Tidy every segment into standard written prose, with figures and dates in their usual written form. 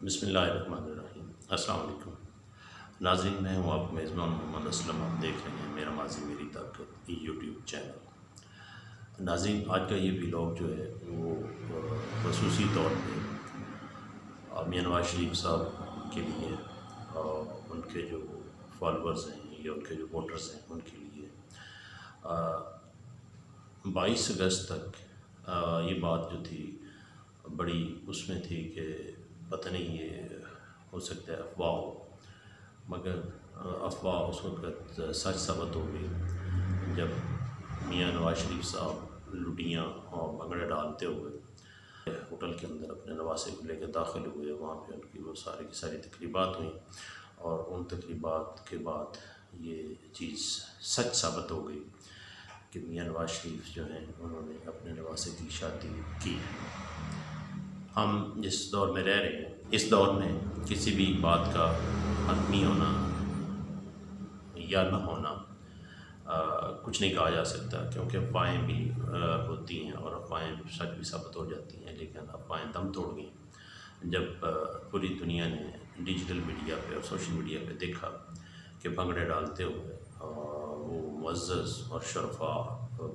بسم اللہ الرحمن الرحیم۔ السلام علیکم ناظرین، میں ہوں آپ میزبان محمد اسلم۔ آپ دیکھ رہے ہیں میرا ماضی میری طاقت یوٹیوب چینل۔ ناظرین، آج کا یہ ولاگ جو ہے وہ خصوصی طور پہ میاں نواز شریف صاحب کے لیے اور ان کے جو فالورز ہیں یا ان کے جو ووٹرز ہیں ان کے لیے 22 اگست تک یہ بات جو تھی بڑی اس میں تھی کہ پتہ نہیں یہ ہو سکتا ہے افواہ ہو، مگر افواہ اس وقت سچ ثابت ہو گئی جب میاں نواز شریف صاحب لڈیاں اور بھنگڑے ڈالتے ہوئے ہوٹل کے اندر اپنے نواسے کو لے کے داخل ہوئے۔ وہاں پہ ان کی وہ ساری کی ساری تقریبات ہوئیں اور ان تقریبات کے بعد یہ چیز سچ ثابت ہو گئی کہ میاں نواز شریف جو ہیں انہوں نے اپنے نواسے کی شادی کی ہے۔ ہم جس دور میں رہ رہے ہیں اس دور میں کسی بھی بات کا حتمی ہونا یا نہ ہونا کچھ نہیں کہا جا سکتا، کیونکہ افواہیں بھی ہوتی ہیں اور افواہیں سچ بھی ثابت ہو جاتی ہیں، لیکن افواہیں دم توڑ گئیں جب پوری دنیا نے ڈیجیٹل میڈیا پہ اور سوشل میڈیا پہ دیکھا کہ بھنگڑے ڈالتے ہوئے وہ معزز اور شرفا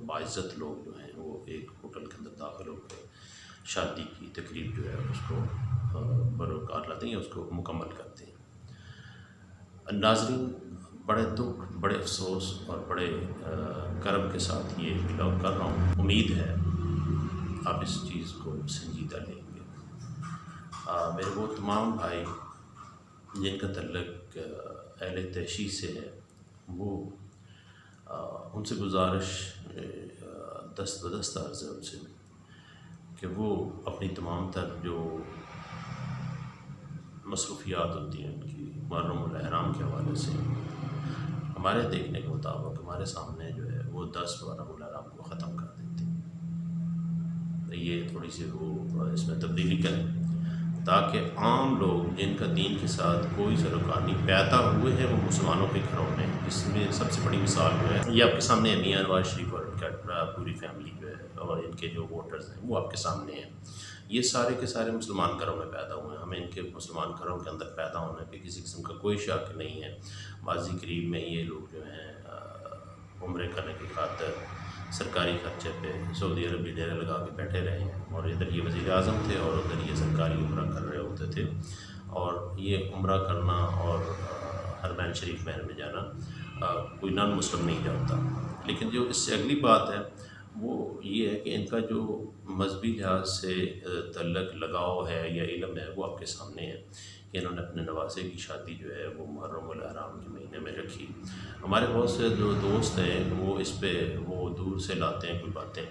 باعزت لوگ جو ہیں وہ ایک ہوٹل کے اندر داخل ہو کے شادی کی تقریب جو ہے اس کو بروکار لاتے ہیں یا اس کو مکمل کرتے ہیں۔ ناظرین، بڑے دکھ، بڑے افسوس اور بڑے کرب کے ساتھ یہ ولاگ کر رہا ہوں۔ امید ہے آپ اس چیز کو سنجیدہ لیں گے۔ میرے وہ تمام بھائی جن کا تعلق اہل تحشیش سے ہے، وہ ان سے گزارش دست بدست عرض ہے ان سے کہ وہ اپنی تمام تر جو مصروفیات ہوتی ہیں ان کی محرم الاحرام کے حوالے سے، ہمارے دیکھنے کے مطابق ہمارے سامنے جو ہے وہ 10 محرم الاحرام کو ختم کر دیتے ہیں۔ یہ تھوڑی سی وہ اس میں تبدیلی کریں تاکہ عام لوگ جن کا دین کے ساتھ کوئی تعلقات نہیں پیدا ہوئے ہیں وہ مسلمانوں کے گھروں میں، جس میں سب سے بڑی مثال جو ہے یہ آپ کے سامنے ہے میاں نواز شریف اور ان کا پوری فیملی جو ہے اور ان کے جو ووٹرز ہیں وہ آپ کے سامنے ہیں۔ یہ سارے کے سارے مسلمان گھروں میں پیدا ہوئے ہیں، ہمیں ان کے مسلمان گھروں کے اندر پیدا ہونے پہ کسی قسم کا کوئی شک نہیں ہے۔ ماضی قریب میں یہ لوگ جو ہیں عمرے کرنے کی خاطر سرکاری خرچے پہ سعودی عرب ڈیرے لگا کے بیٹھے رہے ہیں، اور ادھر یہ وزیر اعظم تھے اور ادھر یہ سرکاری عمرہ کر رہے ہوتے تھے، اور یہ عمرہ کرنا اور حرمین شریف محل میں جانا کوئی نان مسلم نہیں جانتا۔ لیکن جو اس سے اگلی بات ہے وہ یہ ہے کہ ان کا جو مذہبی لحاظ سے تعلق لگاؤ ہے یا علم ہے وہ آپ کے سامنے ہے کہ انہوں نے اپنے نواسے کی شادی جو ہے وہ محرم الاحرام کے مہینے میں رکھی۔ ہمارے بہت سے جو دوست ہیں وہ اس پہ وہ دور سے لاتے ہیں کوئی باتیں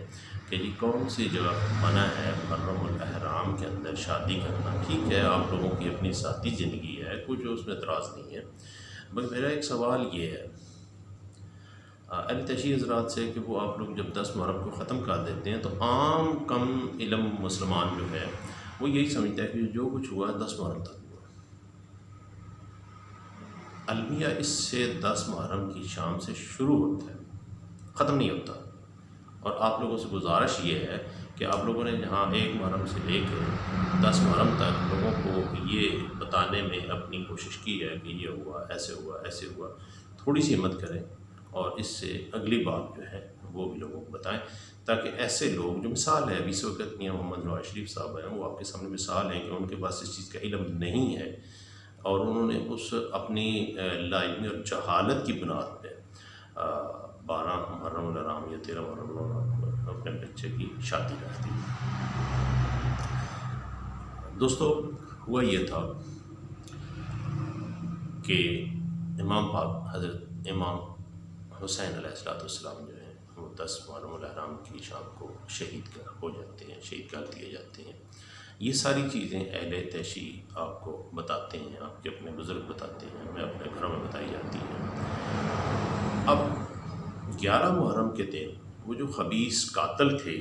کہ جی کون سی جگہ منع ہے محرم الاحرام کے اندر شادی کرنا۔ ٹھیک ہے، آپ لوگوں کی اپنی ذاتی زندگی ہے، کچھ اس میں اعتراض نہیں ہے، مگر میرا ایک سوال یہ ہے اہل تحشیش حضرات سے کہ وہ آپ لوگ جب 10 محرم کو ختم کر دیتے ہیں تو عام کم علم مسلمان جو ہے وہ یہی سمجھتا ہے کہ جو کچھ ہوا 10 محرم تک ہوا۔ المیہ اس سے 10 محرم کی شام سے شروع ہوتا ہے، ختم نہیں ہوتا، اور آپ لوگوں سے گزارش یہ ہے کہ آپ لوگوں نے جہاں 1 محرم سے لے کے 10 محرم تک لوگوں کو یہ بتانے میں اپنی کوشش کی ہے کہ یہ ہوا، ایسے ہوا، ایسے ہوا، تھوڑی سی ہمت کریں اور اس سے اگلی بات جو ہے وہ بھی لوگوں کو بتائیں تاکہ ایسے لوگ جو مثال ہے ابھی اس وقت میاں محمد نواز شریف صاحب ہیں، وہ آپ کے سامنے مثال ہیں کہ ان کے پاس اس چیز کا علم نہیں ہے اور انہوں نے اس اپنی لاعلمی اور جہالت کی بنیاد پہ 12 محرم الاحرام یا 13 محرم الاحرام اپنے بچے کی شادی کر دی۔ دوستو، ہوا یہ تھا کہ امام پاک حضرت امام حسین علیہ السلام جو ہیں وہ 10 محرم الاحرام کی شام کو شہید ہو جاتے ہیں، شہید کر دیے جاتے ہیں۔ یہ ساری چیزیں اہل تحشیش آپ کو بتاتے ہیں، آپ کے اپنے بزرگ بتاتے ہیں، ہمیں اپنے گھروں میں بتائی جاتی ہیں۔ اب 11 محرم کے دن وہ جو خبیث قاتل تھے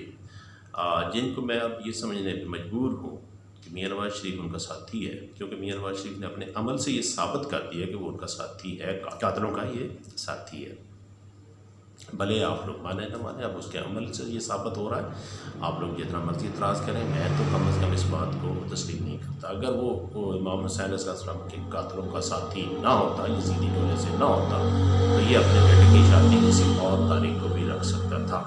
جن کو میں اب یہ سمجھنے پہ مجبور ہوں کہ میاں نواز شریف ان کا ساتھی ہے، کیونکہ میاں نواز شریف نے اپنے عمل سے یہ ثابت کر دیا کہ وہ ان کا ساتھی ہے، قاتلوں کا یہ ساتھی ہے۔ بھلے آپ لوگ مانیں نہ مانیں، اب اس کے عمل سے یہ ثابت ہو رہا ہے، آپ لوگ جتنا مرضی اعتراض کریں، میں تو کم از کم اس بات کو تسلیم نہیں کرتا۔ اگر وہ امام حسین علیہ السلام کے قاتلوں کا ساتھی نہ ہوتا، یزیدی ٹولے سے نہ ہوتا، تو یہ اپنے بیٹے کی شادی کسی اور تاریخ کو بھی رکھ سکتا تھا۔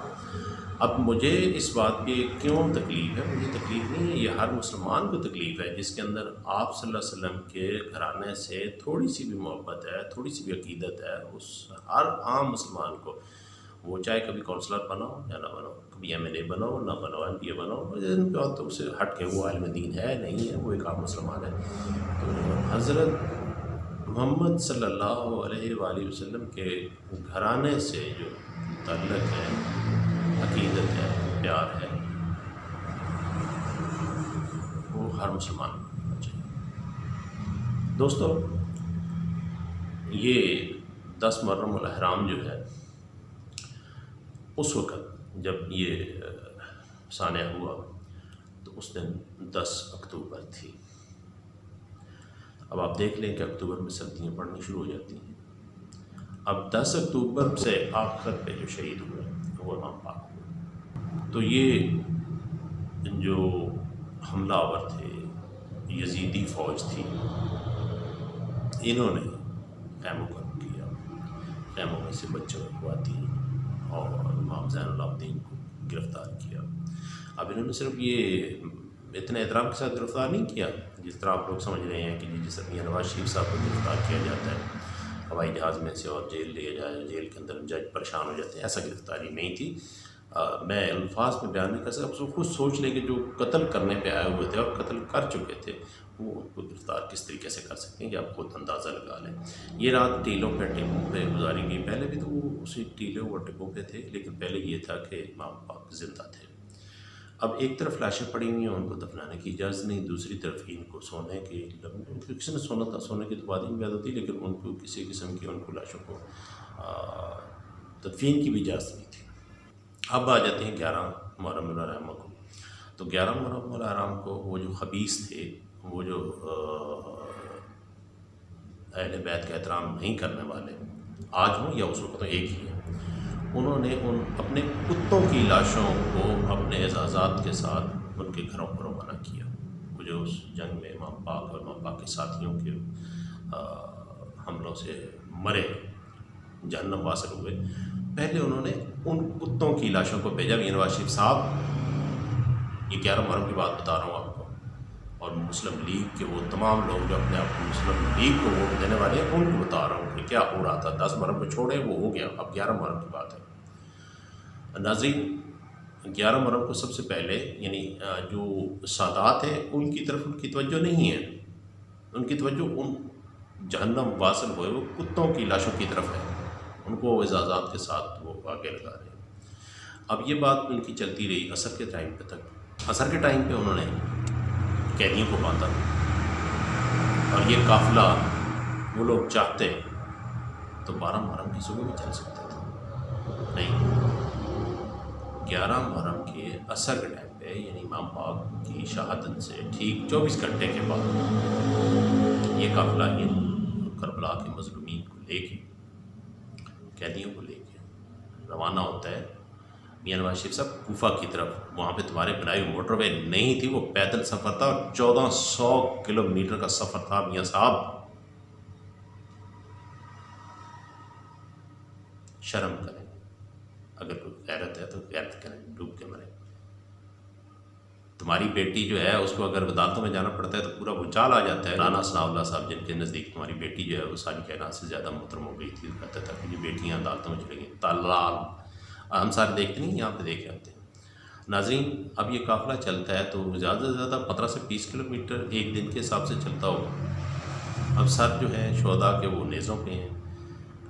اب مجھے اس بات کی کیوں تکلیف ہے؟ مجھے تکلیف نہیں ہے، یہ ہر مسلمان کو تکلیف ہے جس کے اندر آپ صلی اللہ علیہ وسلم کے گھرانے سے تھوڑی سی بھی محبت ہے، تھوڑی سی بھی عقیدت ہے، اس ہر عام مسلمان کو، وہ چاہے کبھی کونسلر بنو یا نہ بنو، کبھی ایم ایل اے بنو نہ بنو، ایم پی اے بنو، ان باتوں سے ہٹ کے وہ عالم دین ہے نہیں ہے، وہ ایک عام مسلمان ہے۔ تو حضرت محمد صلی اللہ علیہ وآلہ وسلم کے گھرانے سے جو تعلق ہے، عقیدت ہے، پیار ہے، وہ ہر مسلمان کو ہونا چاہیے۔ دوستو، یہ 10 محرم الاحرام جو ہے، اس وقت جب یہ سانحہ ہوا تو اس دن 10 اکتوبر تھی۔ اب آپ دیکھ لیں کہ اکتوبر میں سردیاں پڑنی شروع ہو جاتی ہیں۔ اب 10 اکتوبر سے آخر پہ جو شہید ہوئے وہ امام پاک ہوئے۔ تو یہ جو حملہ آور تھے، یزیدی فوج تھی، انہوں نے خیموں کا رخ کیا، خیموں میں سے بچوں کو خواتین اور امام زین العابدین کو گرفتار کیا۔ اب انہوں نے صرف یہ اتنے احترام کے ساتھ گرفتار نہیں کیا جس طرح آپ لوگ سمجھ رہے ہیں کہ جس طرح میاں نواز شریف صاحب کو گرفتار کیا جاتا ہے ہوائی جہاز میں سے اور جیل لے جائے، جیل کے اندر جج پریشان ہو جاتے ہیں، ایسا گرفتاری نہیں تھی۔ میں الفاظ میں بیان نہیں کر سکتا، آپ خود سوچ لیں کہ جو قتل کرنے پہ آئے ہوئے تھے اور قتل کر چکے تھے، وہ ان کو گرفتار کس طریقے سے کر سکتے ہیں کہ آپ خود اندازہ لگا لیں۔ یہ رات ٹیلوں پہ ٹیبوں پہ گزاری گئی، پہلے بھی تو وہ اسی ٹیلوں اور ٹیبوں پہ تھے، لیکن پہلے یہ تھا کہ امام پاک زندہ تھے۔ اب ایک طرف لاشیں پڑی ہوئی ہیں، ان کو دفنانے کی اجازت نہیں، دوسری طرف ان کو سونے کی، کسی نے سونا تھا، سونے کی تو بات ہی نہیں ہوتی، لیکن ان کو کسی قسم کی ان کو لاشوں کو تدفین کی بھی اجازت نہیں تھی۔ اب آ جاتے ہیں 11 محرم الاحرام کو۔ تو 11 محرم الاحرام کو وہ جو خبیث تھے، وہ جو اہل بیت کا احترام نہیں کرنے والے، آج ہوں یا اس وقت ایک ہی ہیں، انہوں نے ان اپنے کتوں کی لاشوں کو اپنے اعزازات کے ساتھ ان کے گھروں پر روانہ کیا۔ وہ جو اس جنگ میں امام پاک اور امام پاک کے ساتھیوں کے حملوں سے مرے، جہنم واصل ہوئے، پہلے انہوں نے ان کتوں کی لاشوں کو بھیجا۔ میاں نواز شریف صاحب، یہ 11 محرم کی بات بتا رہا ہوں آپ کو، اور مسلم لیگ کے وہ تمام لوگ جو اپنے آپ کو مسلم لیگ کو ووٹ دینے والے ہیں، ان کو بتا رہا ہوں کہ کیا ہو رہا تھا۔ 10 محرم کو چھوڑے، وہ ہو گیا، اب 11 محرم کی بات ہے۔ ناظرین، 11 محرم کو سب سے پہلے یعنی جو سادات ہیں ان کی طرف ان کی توجہ نہیں ہے، ان کی توجہ ان جہنم واصل ہوئے وہ کتوں کی لاشوں کی طرف ہے، ان کو اعزازات کے ساتھ وہ آگے لگا رہے ہیں۔ اب یہ بات ان کی چلتی رہی عصر کے ٹائم پہ تک۔ عصر کے ٹائم پہ انہوں نے قیدیوں کو باندھا، اور یہ قافلہ وہ لوگ چاہتے تو 12 محرم کی صبح بھی چل سکتے تھے، نہیں، 11 محرم کے عصر کے ٹائم پہ، یعنی امام پاک کی شہادت سے ٹھیک 24 گھنٹے کے بعد یہ قافلہ ان کربلا کے مظلومین کو لے کے، قیدیوں کو لے کے روانہ ہوتا ہے۔ میاں نواز شریف صاحب کوفہ کی طرف، وہاں پہ تمہارے بنائی موٹر وے نہیں تھی، وہ پیدل سفر تھا، اور 1400 کلومیٹر کا سفر تھا میاں صاحب۔ شرم کریں، اگر کوئی غیرت ہے تو غیرت کریں، ڈوب کے مریں۔ تمہاری بیٹی جو ہے اس کو اگر عدالتوں میں جانا پڑتا ہے تو پورا بھونچال آ جاتا ہے۔ رانا ثناء اللہ صاحب جن کے نزدیک تمہاری بیٹی جو ہے وہ ساری کائنات سے زیادہ محترم ہو گئی تھی، کہتا تھا کہ یہ بیٹیاں عدالتوں میں چلے گئی، طلال ہم سارے دیکھتے نہیں، یہاں پہ دیکھے آتے ہیں۔ ناظرین، اب یہ قافلہ چلتا ہے تو زیادہ سے زیادہ 15 سے 20 کلومیٹر ایک دن کے حساب سے چلتا ہوگا۔ اب سر جو ہیں شہداء کے وہ نیزوں پہ ہیں،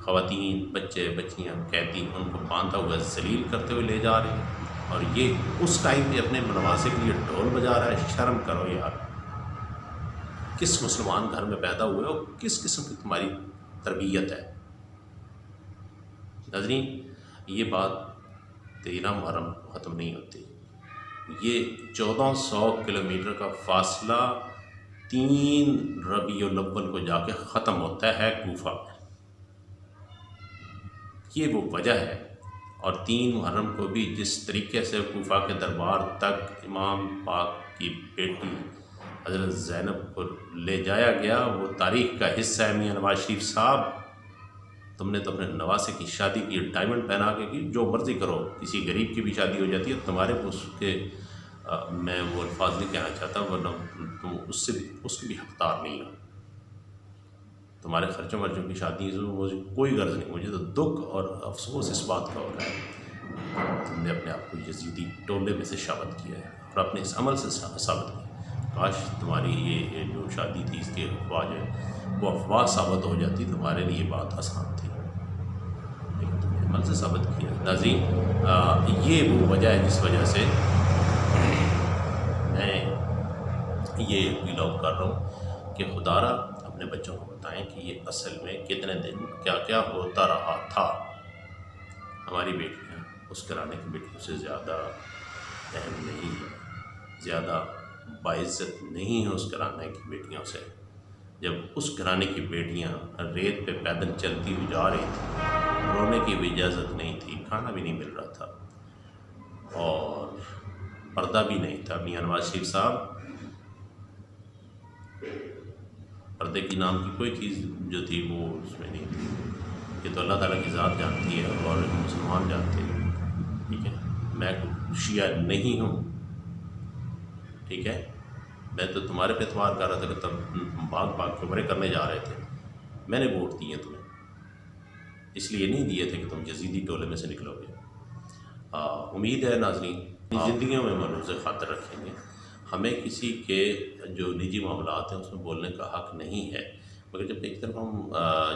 خواتین، بچے، بچیاں، قیدی ان کو باندھا ہوا ذلیل کرتے ہوئے لے جا رہے ہیں، اور یہ اس ٹائم پہ اپنے منواسے کے لیے ڈھول بجا رہا ہے۔ شرم کرو یار، کس مسلمان گھر میں پیدا ہوئے ہو، کس قسم کی تمہاری تربیت ہے؟ ناظرین، یہ بات 13 محرم ختم نہیں ہوتی، یہ 1400 کلومیٹر کا فاصلہ 3 ربیع الاول کو جا کے ختم ہوتا ہے کوفہ میں۔ یہ وہ وجہ ہے اور 3 محرم کو بھی جس طریقے سے کوفہ کے دربار تک امام پاک کی بیٹی حضرت زینب کو لے جایا گیا، وہ تاریخ کا حصہ ہے۔ میاں نواز شریف صاحب، تم نے تو اپنے نواسے کی شادی کی، ڈائمنڈ پہنا کے کی، جو مرضی کرو، کسی غریب کی بھی شادی ہو جاتی ہے تمہارے کو اس کے میں وہ الفاظ نہیں کہنا چاہتا، ورنہ تم اس کی بھی حقدار نہیں ہو۔ تمہارے خرچوں ورچوں کی شادی سے مجھے کوئی غرض نہیں، مجھے تو دکھ اور افسوس اس بات کا ہو رہا ہے تم نے اپنے آپ کو یزیدی ٹولے میں سے ثابت کیا ہے اور اپنے اس عمل سے ثابت کیا۔ کاش تمہاری یہ جو شادی تھی اس کے افواہ جو ہے وہ افواہ ثابت ہو جاتی، تمہارے لیے یہ بات آسان تھی، لیکن تم نے عمل سے ثابت کیا۔ ناظرین، یہ وہ وجہ ہے جس وجہ سے میں یہ ویلاگ کر رہا ہوں کہ خدا را اپنے بچوں کو بتائیں کہ یہ اصل میں کتنے دن کیا کیا ہوتا رہا تھا۔ ہماری بیٹیاں اس گھرانے کی بیٹیوں سے زیادہ اہم نہیں ہیں، زیادہ باعزت نہیں ہیں اس گھرانے کی بیٹیوں سے۔ جب اس گھرانے کی بیٹیاں ریت پہ پیدل چلتی ہوئی جا رہی تھیں، رونے کی بھی اجازت نہیں تھی، کھانا بھی نہیں مل رہا تھا اور پردہ بھی نہیں تھا۔ میاں نواز شریف صاحب، پردے کی نام کی کوئی چیز جو تھی وہ اس میں نہیں تھی۔ یہ تو اللہ تعالیٰ کی ذات جانتی ہے اور مسلمان جانتے ہیں، ٹھیک ہے۔ میں شیعہ نہیں ہوں، ٹھیک ہے۔ میں تو تمہارے پہ اعتبار کر رہا تھا کہ تم بھاگ کے عمرے کرنے جا رہے تھے، میں نے ووٹ دیے تمہیں، اس لیے نہیں دیے تھے کہ تم یزیدی ٹولے میں سے نکلو گے۔ امید ہے ناظرین زندگیوں میں ملحوظ خاطر رکھیں گے، ہمیں کسی کے جو نجی معاملات ہیں اس میں بولنے کا حق نہیں ہے، مگر جب ایک طرف ہم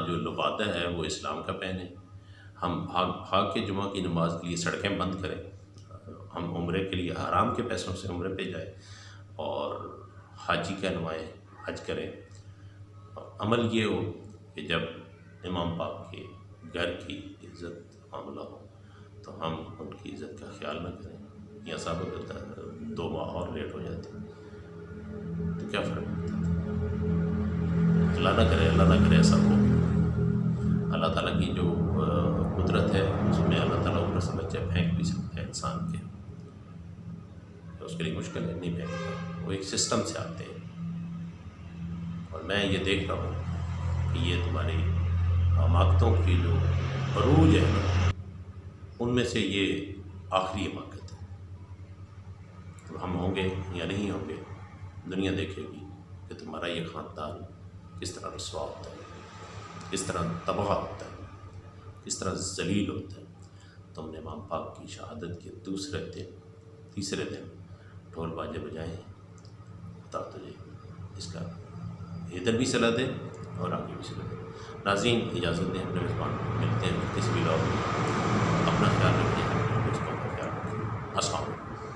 جو لبادہ ہے وہ اسلام کا پہنے، ہم بھاگ کے جمعہ کی نماز کے لیے سڑکیں بند کریں، ہم عمرے کے لیے حرام کے پیسوں سے عمرے پہ جائیں اور حاجی کہلوائیں، حج کریں، عمل یہ ہو کہ جب امام پاک کے گھر کی عزت معاملہ ہو تو ہم ان کی عزت کا خیال نہ کریں، یا ثابت ہوتا ہے 2 ماہ اور لیٹ ہو جاتے تو کیا فرق پڑتا ہے؟ اللہ نہ کرے ایسا ہو۔ اللہ تعالیٰ کی جو قدرت ہے اس میں اللہ تعالیٰ اوپر سے بچے پھینک بھی سکتے ہیں انسان کے، اس کے لیے مشکل ہے، نہیں پھینکتا، وہ ایک سسٹم سے آتے ہیں۔ اور میں یہ دیکھ رہا ہوں کہ یہ تمہاری حماقتوں کی جو عروج ہے نا، ان میں سے یہ آخری حماقت ہے۔ تو ہم ہوں گے یا نہیں ہوں گے، دنیا دیکھے گی کہ تمہارا یہ خاندان کس طرح رسوا ہوتا ہے، کس طرح تباہ ہوتا ہے، کس طرح ذلیل ہوتا ہے۔ تم نے امام پاک کی شہادت کے تیسرے دن ڈھول باجے بجائیں، بتا تجھے اس کا ادھر بھی صلاح دے اور آگے بھی صلاح دے۔ ناظرین اجازت دیں، اپنے میزبان کو ملتے ہیں۔